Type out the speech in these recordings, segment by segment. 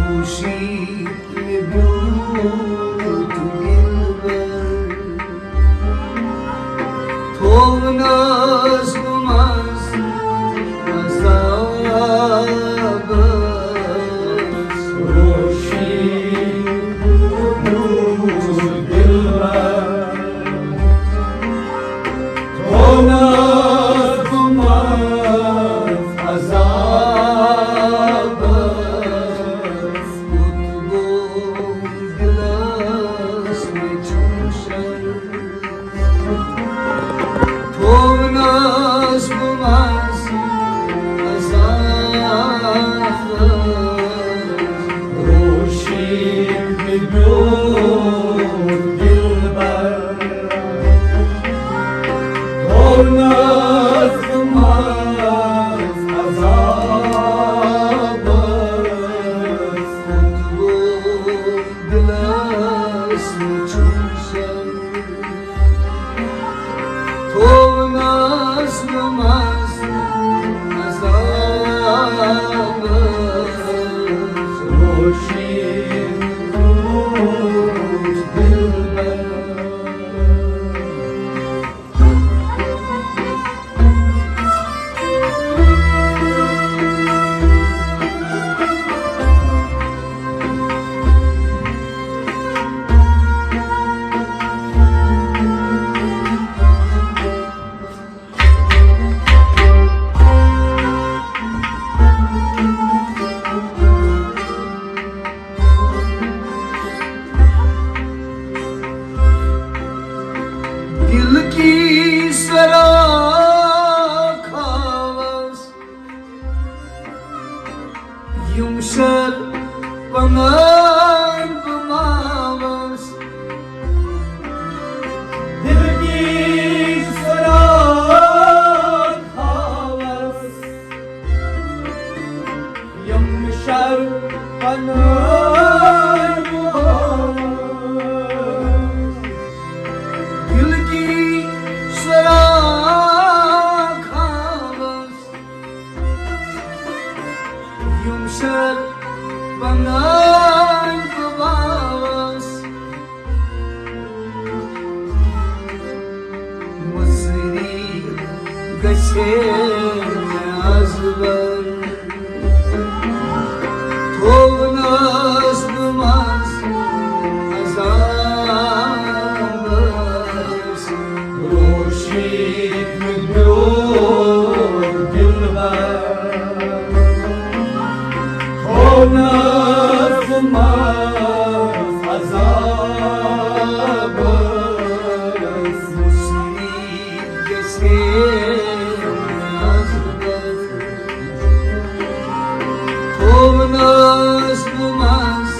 خورشید می‌بود دلبر تو ناز بماز عذاب است خورشید می‌بود دلبر تو ناز بماز عذاب است گلاس می‌جوشد تو ناز بماز عذاب خورشید می‌بود دلبر تو ناز بماز عذاب است گلاس می‌جوشد تو ناز بماز عذاب است خورشید می‌بود دلبر दिल की सराख आवाज yumuşar pınar pımavas दिल की सराख havas yumuşar pınar pımavas दिल की सराख आवाज yumuşar pınar pımavas Mısri geçer azbar Tovnaz bımaz azabız خورشید می‌بود دلبر تو ناز بماز عذاب است Muslim geçer azbar Tovnaz bımaz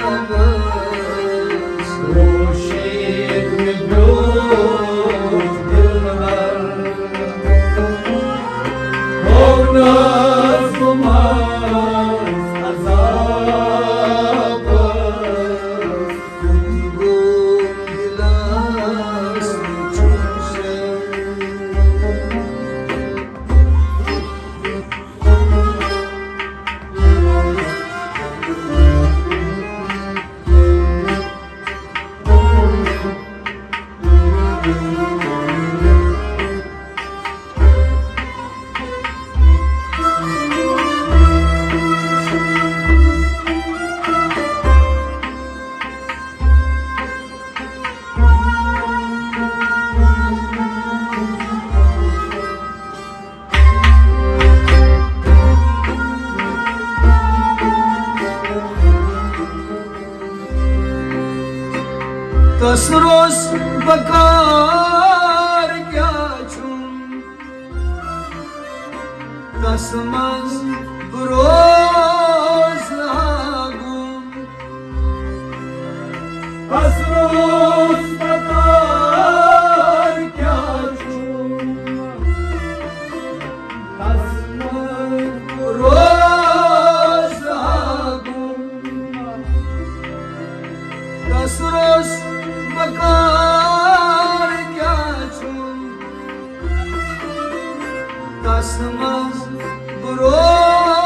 azabız خورشید می‌بود دلبر تو ناز بماز عذاب است Gilas geçer Tasros bakar geçum Tasmaz broz lagum Asros bakar kaçum Tasmaz broz lagum Tasros bakar geçum Tasmaz broz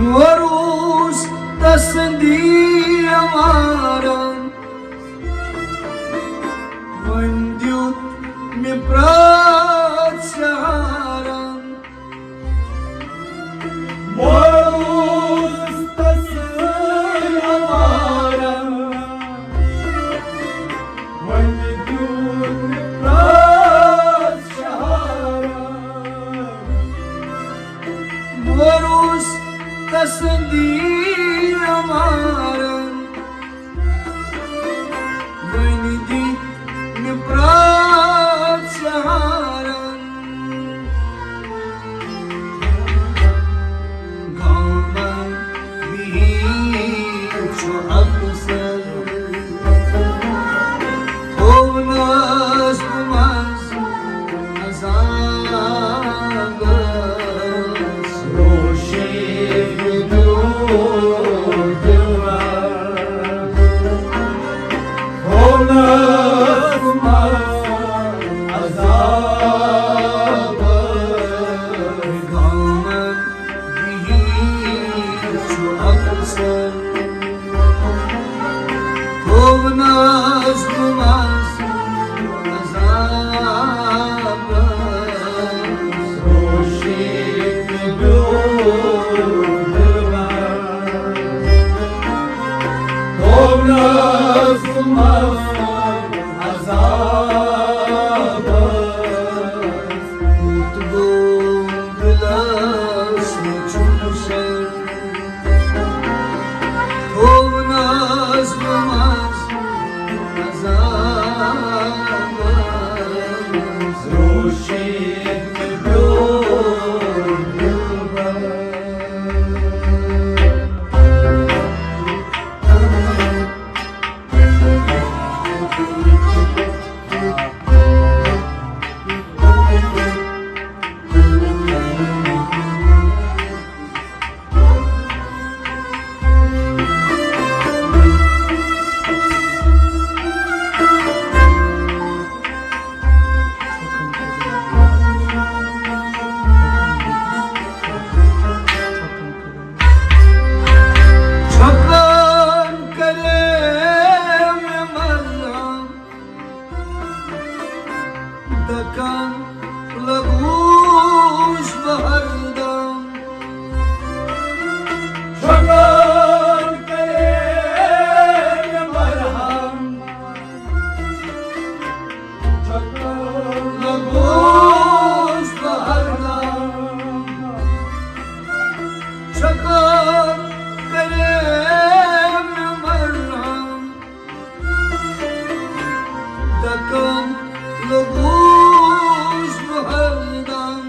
وروس تصدي أمارا ونديوت مبرات شعارا Morus tasır amara Vendiyun pras şahara وروس تصدي أمارا ونديوت مبرات شعارا Dakan laguş bahardam Şakar kalem merham Şakar laguş bahardam Çakar kalem merham Dakan laguş bahardam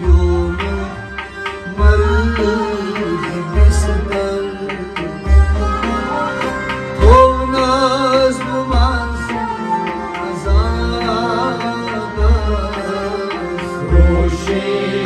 Yolu marlı gibisinden Olmaz bulmaz azabız Roşe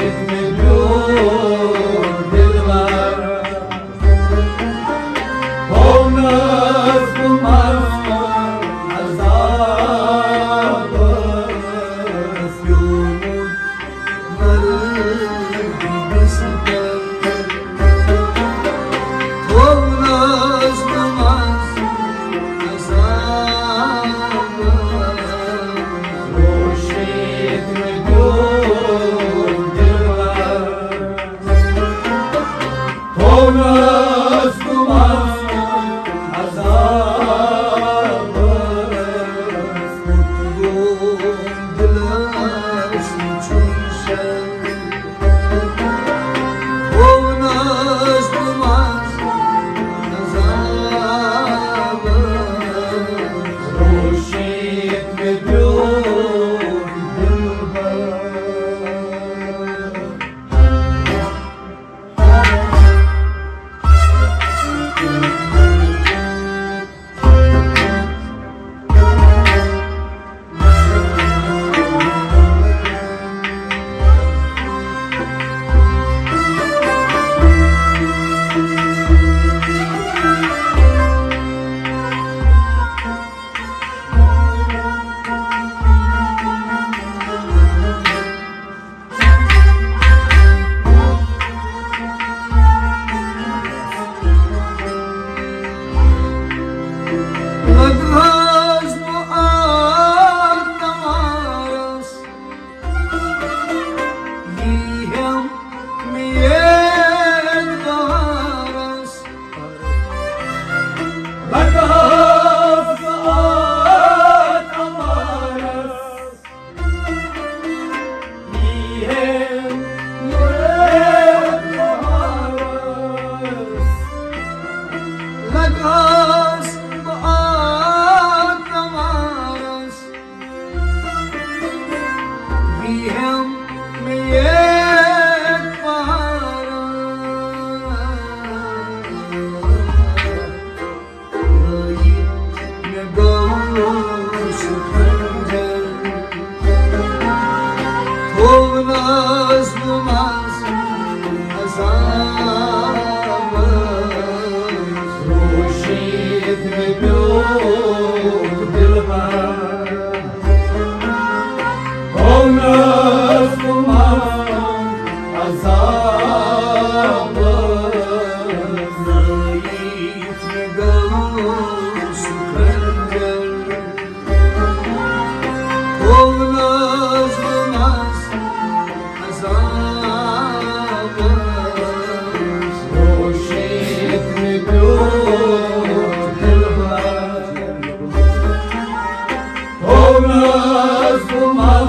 Mihem miyet para Gayip ne gausu khancel Tovnaz numaz azamız Roşit mi gök dilber Olmaz duman azabımız Gayip ne gausu khancel Tovnaz numaz azamız Roşit mi gök dilber Olmaz duman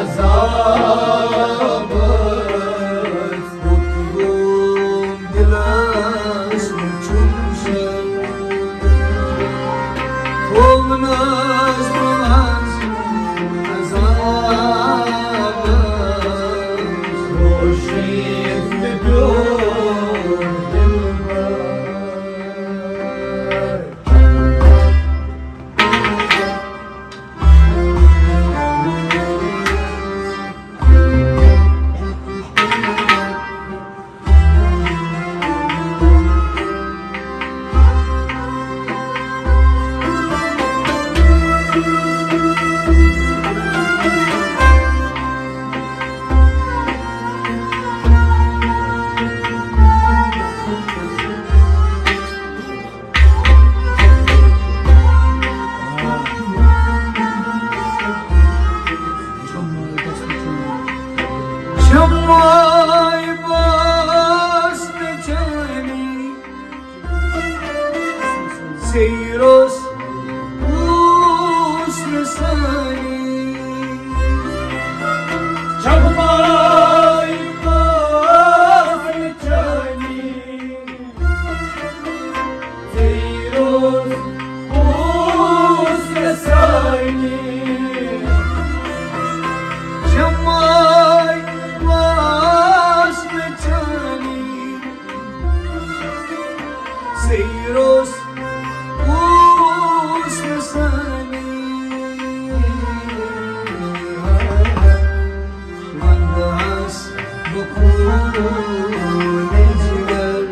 azabımız Mutlum dilas uçuşur Kovnaz bulmaz azabımız Roşit mi gök dilber Çamay bas beçani Seyros usresani Çakmay bahçeni Zeyruz usresani Çamay bas beçani Seyros usresani Mandas bukul necler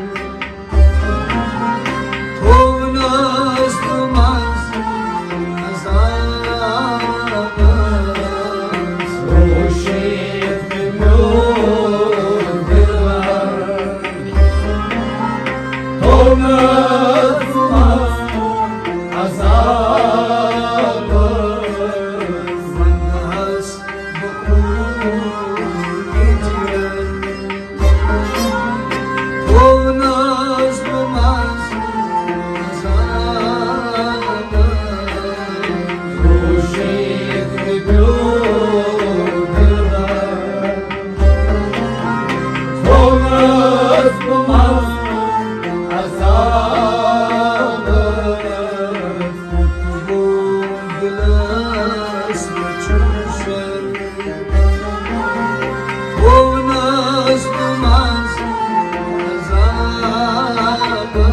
Tovnaz dumaz azabız Roşit mi gök dilber Olmaz duman azabımız Mandas bukul necler Tovnaz dumaz azabız Roşit mi gök dilber Olmaz duman azabımız Mutlum dilas uçuşur Kovnaz bulmaz azabız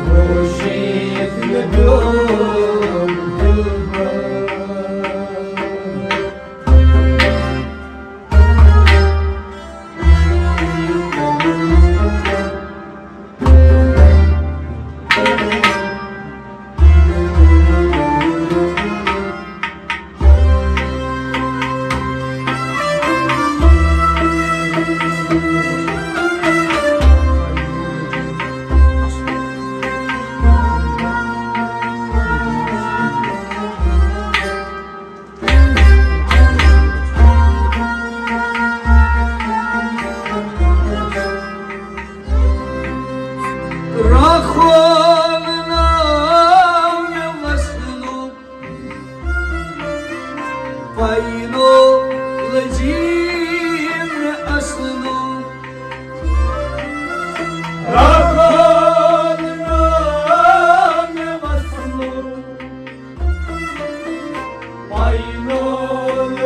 Roşit mi gök dilber Aynı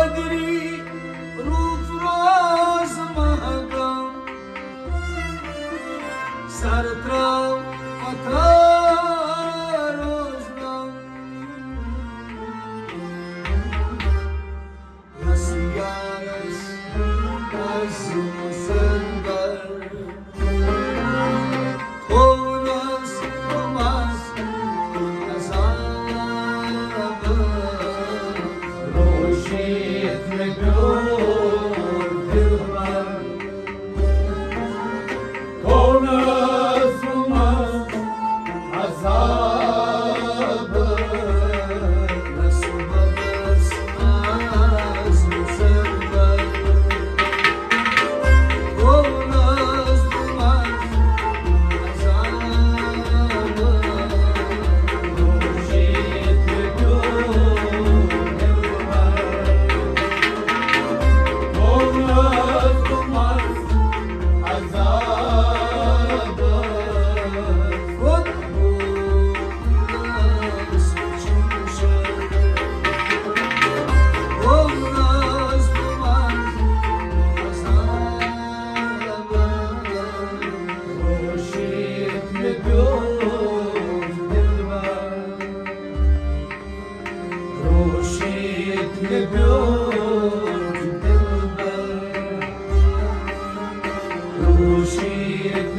सागरी रूप रोज महकम सरत्रव पथरोजनम Yasiyaras Asumusangar Tonas Tomas Azabas Roshit Nebyor Dilbar Konas Umas Azab Nasubas Asumusangar Tonas Tomas Azabas Roshit Nebyor Dilbar Konas Umas Azab Roshit Nebyor Dilbar Roshit Nebyor Dilbar Roshit